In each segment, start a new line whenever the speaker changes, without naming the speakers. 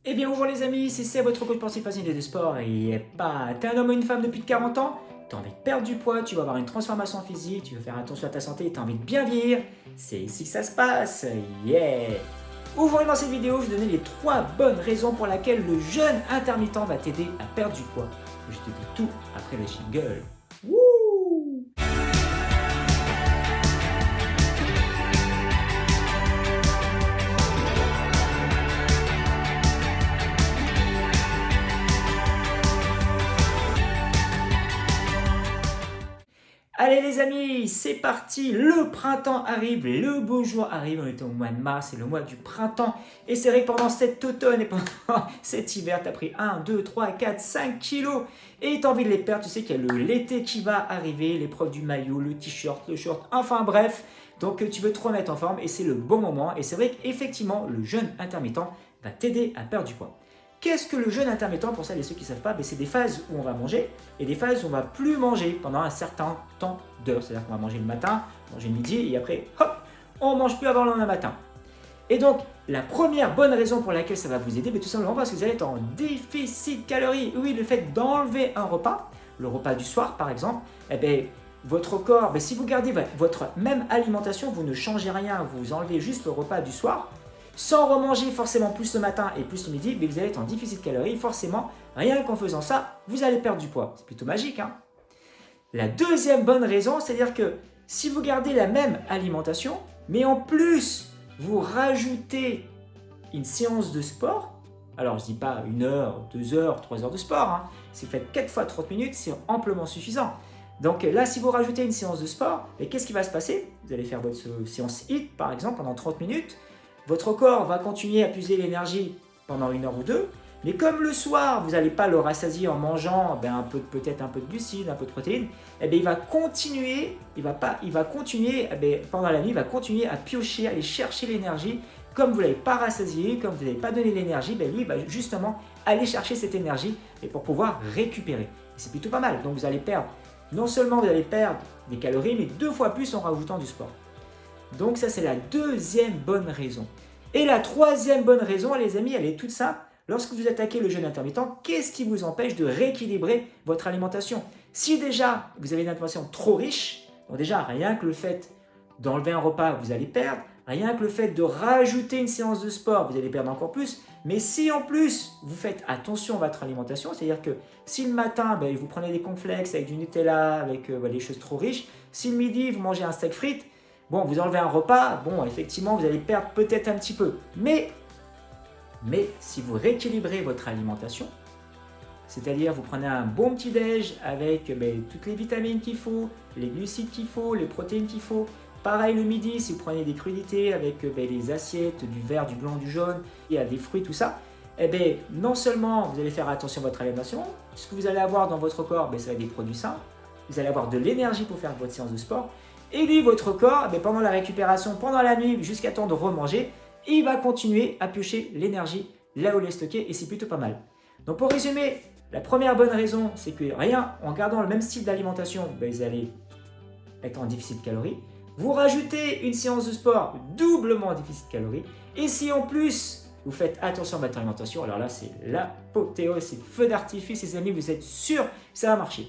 Eh bien bonjour les amis, c'est votre coach sportif passionné de sport et pas. T'es un homme ou une femme depuis 40 ans, t'as envie de perdre du poids, tu vas avoir une transformation physique, tu veux faire attention à ta santé, t'as envie de bien vieillir, c'est ici que ça se passe, yeah. Aujourd'hui dans cette vidéo, je vais donner les 3 bonnes raisons pour lesquelles le jeûne intermittent va t'aider à perdre du poids. Je te dis tout après le jingle. Wouh! Allez les amis, c'est parti, le printemps arrive, le beau jour arrive, on est au mois de mars, c'est le mois du printemps. Et c'est vrai que pendant cet automne et pendant cet hiver, tu as pris 1, 2, 3, 4, 5 kilos. Et tu as envie de les perdre, tu sais qu'il y a l'été qui va arriver, l'épreuve du maillot, le t-shirt, le short, enfin bref. Donc tu veux te remettre en forme et c'est le bon moment. Et c'est vrai qu'effectivement, le jeûne intermittent va t'aider à perdre du poids. Qu'est-ce que le jeûne intermittent? Pour ça, les ceux qui ne savent pas, c'est des phases où on va manger et des phases où on ne va plus manger pendant un certain temps d'heures. C'est-à-dire qu'on va manger le matin, manger le midi et après, hop, on ne mange plus avant le lendemain matin. Et donc, la première bonne raison pour laquelle ça va vous aider, tout simplement parce que vous allez être en déficit calorique. Oui, le fait d'enlever un repas, le repas du soir par exemple, votre corps, si vous gardez votre même alimentation, vous ne changez rien, vous enlevez juste le repas du soir, sans remanger forcément plus le matin et plus le midi, vous allez être en déficit calorique. Forcément, rien qu'en faisant ça, vous allez perdre du poids. C'est plutôt magique, hein? La deuxième bonne raison, c'est-à-dire que si vous gardez la même alimentation, mais en plus, vous rajoutez une séance de sport, alors je ne dis pas 1 heure, 2 heures, 3 heures de sport, hein, si vous faites 4 fois 30 minutes, c'est amplement suffisant. Donc là, si vous rajoutez une séance de sport, qu'est-ce qui va se passer? Vous allez faire votre séance HIIT, par exemple, pendant 30 minutes. Votre corps va continuer à puiser l'énergie pendant 1 heure ou 2, mais comme le soir, vous n'allez pas le rassasier en mangeant peut-être un peu de glucides, un peu de protéines, il va continuer, pendant la nuit, il va continuer à piocher, à aller chercher l'énergie. Comme vous ne l'avez pas rassasié, comme vous n'avez pas donné l'énergie, lui, il va justement aller chercher cette énergie pour pouvoir récupérer. C'est plutôt pas mal. Donc vous allez perdre, non seulement vous allez perdre des calories, mais 2 fois plus en rajoutant du sport. Donc ça, c'est la deuxième bonne raison. Et la troisième bonne raison, les amis, elle est toute simple. Lorsque vous attaquez le jeûne intermittent, qu'est-ce qui vous empêche de rééquilibrer votre alimentation? Si déjà, vous avez une alimentation trop riche, donc déjà, rien que le fait d'enlever un repas, vous allez perdre. Rien que le fait de rajouter une séance de sport, vous allez perdre encore plus. Mais si en plus, vous faites attention à votre alimentation, c'est-à-dire que si le matin, vous prenez des cornflakes avec du Nutella, avec des choses trop riches, si le midi, vous mangez un steak frites, bon, vous enlevez un repas, bon, effectivement, vous allez perdre peut-être un petit peu. Mais si vous rééquilibrez votre alimentation, c'est-à-dire vous prenez un bon petit-déj avec toutes les vitamines qu'il faut, les glucides qu'il faut, les protéines qu'il faut. Pareil le midi, si vous prenez des crudités avec les assiettes, du vert, du blanc, du jaune, et des fruits, tout ça, non seulement vous allez faire attention à votre alimentation, ce que vous allez avoir dans votre corps, ça va être des produits sains, vous allez avoir de l'énergie pour faire votre séance de sport, et lui, votre corps, pendant la récupération, pendant la nuit, jusqu'à temps de remanger, il va continuer à piocher l'énergie là où elle est stockée et c'est plutôt pas mal. Donc pour résumer, la première bonne raison, c'est que en gardant le même style d'alimentation, vous allez être en déficit calorique. Vous rajoutez une séance de sport, doublement en déficit calorique. Et si en plus, vous faites attention à votre alimentation, alors là, c'est l'apothéose, c'est feu d'artifice, les amis, vous êtes sûr que ça va marcher.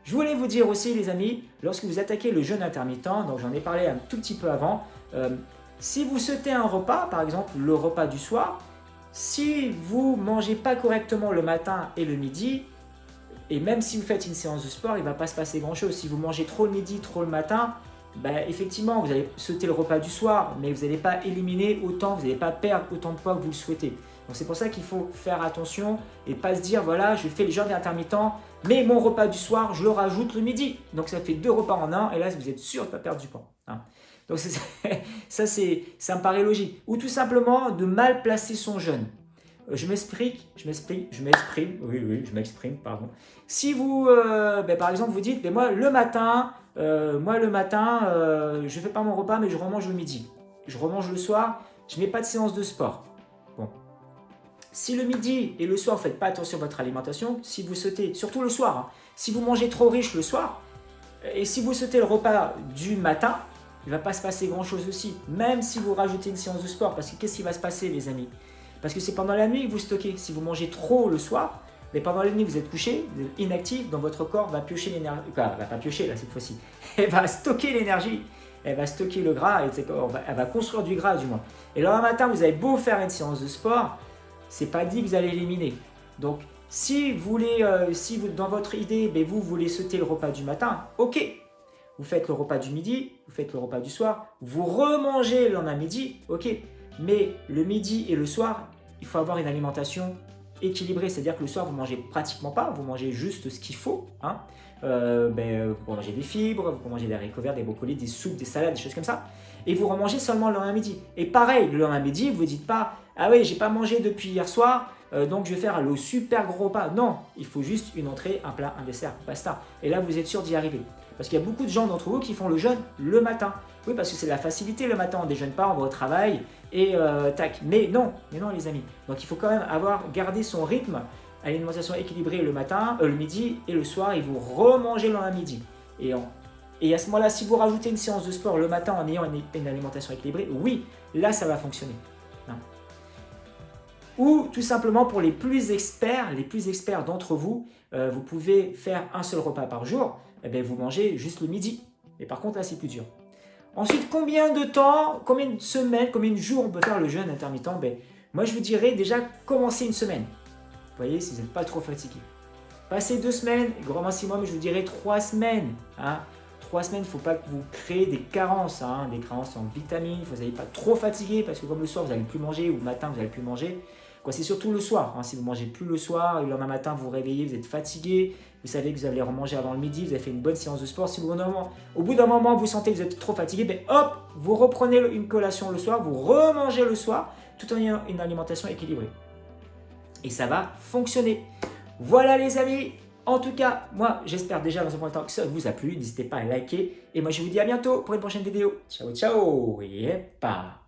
Je voulais vous dire aussi, les amis, lorsque vous attaquez le jeûne intermittent, donc j'en ai parlé un tout petit peu avant, si vous sautez un repas, par exemple le repas du soir, si vous ne mangez pas correctement le matin et le midi, et même si vous faites une séance de sport, il ne va pas se passer grand-chose. Si vous mangez trop le midi, trop le matin, effectivement, vous allez sauter le repas du soir, mais vous n'allez pas éliminer autant, vous n'allez pas perdre autant de poids que vous le souhaitez. Donc c'est pour ça qu'il faut faire attention et pas se dire, voilà, je fais le jeûne intermittent, mais mon repas du soir, je le rajoute le midi. Donc ça fait 2 repas en un, et là, vous êtes sûr de ne pas perdre du poids. Hein. Donc ça me paraît logique. Ou tout simplement de mal placer son jeûne. Je m'exprime, pardon. Si vous, par exemple, vous dites, moi le matin, je ne fais pas mon repas, mais je remange le midi. Je remange le soir, je n'ai pas de séance de sport. Bon. Si le midi et le soir, vous ne faites pas attention à votre alimentation, si vous sautez, surtout le soir, si vous mangez trop riche le soir, et si vous sautez le repas du matin, il ne va pas se passer grand-chose aussi, même si vous rajoutez une séance de sport. Parce que qu'est-ce qui va se passer, les amis? Parce que c'est pendant la nuit que vous stockez. Si vous mangez trop le soir, mais pendant la nuit, vous êtes couché, vous êtes inactif, donc votre corps va piocher l'énergie. Enfin, va pas piocher là cette fois-ci. Elle va stocker l'énergie. Elle va stocker le gras, elle va construire du gras du moins. Et le lendemain matin, vous avez beau faire une séance de sport, c'est pas dit que vous allez éliminer. Donc, si vous voulez, dans votre idée, vous voulez sauter le repas du matin, ok. Vous faites le repas du midi, vous faites le repas du soir, vous remangez le lendemain midi, ok. Mais le midi et le soir, il faut avoir une alimentation équilibrée. C'est-à-dire que le soir, vous mangez pratiquement pas, vous mangez juste ce qu'il faut. Hein. Vous pouvez manger des fibres, vous pouvez manger des haricots verts, des brocolis, des soupes, des salades, des choses comme ça. Et vous remangez seulement le lendemain midi. Et pareil, le lendemain midi, vous ne vous dites pas « Ah oui, j'ai pas mangé depuis hier soir, donc je vais faire le super gros repas. » Non, il faut juste une entrée, un plat, un dessert, basta. Et là, vous êtes sûr d'y arriver. Parce qu'il y a beaucoup de gens d'entre vous qui font le jeûne le matin. Oui, parce que c'est la facilité le matin, on ne déjeune pas, on va au travail et tac. Mais non les amis. Donc il faut quand même garder son rythme à l'alimentation équilibrée le matin, le midi et le soir, et vous remangez le lendemain midi. Et à ce moment-là, si vous rajoutez une séance de sport le matin en ayant une alimentation équilibrée, oui, là ça va fonctionner. Hein. Ou tout simplement pour les plus experts d'entre vous, vous pouvez faire un seul repas par jour, vous mangez juste le midi. Et par contre là c'est plus dur. Ensuite, combien de temps, combien de semaines, combien de jours on peut faire le jeûne intermittent? Moi je vous dirais déjà commencer une semaine. Vous voyez, si vous n'êtes pas trop fatigué. Passez 2 semaines, grand maximum, je vous dirais 3 semaines. Hein. 3 semaines, il ne faut pas que vous créez des carences, des carences en vitamines. Vous n'allez pas trop fatiguer parce que comme le soir, vous n'allez plus manger ou le matin, vous n'allez plus manger. C'est surtout le soir. Si vous ne mangez plus le soir et le lendemain matin, vous vous réveillez, vous êtes fatigué, vous savez que vous allez remanger avant le midi, vous avez fait une bonne séance de sport. Si au bout d'un moment, vous sentez que vous êtes trop fatigué, hop, vous reprenez une collation le soir, vous remangez le soir, tout en ayant une alimentation équilibrée. Et ça va fonctionner. Voilà les amis. En tout cas, moi, j'espère déjà dans un premier temps que ça vous a plu. N'hésitez pas à liker. Et moi, je vous dis à bientôt pour une prochaine vidéo. Ciao, ciao. Et pas.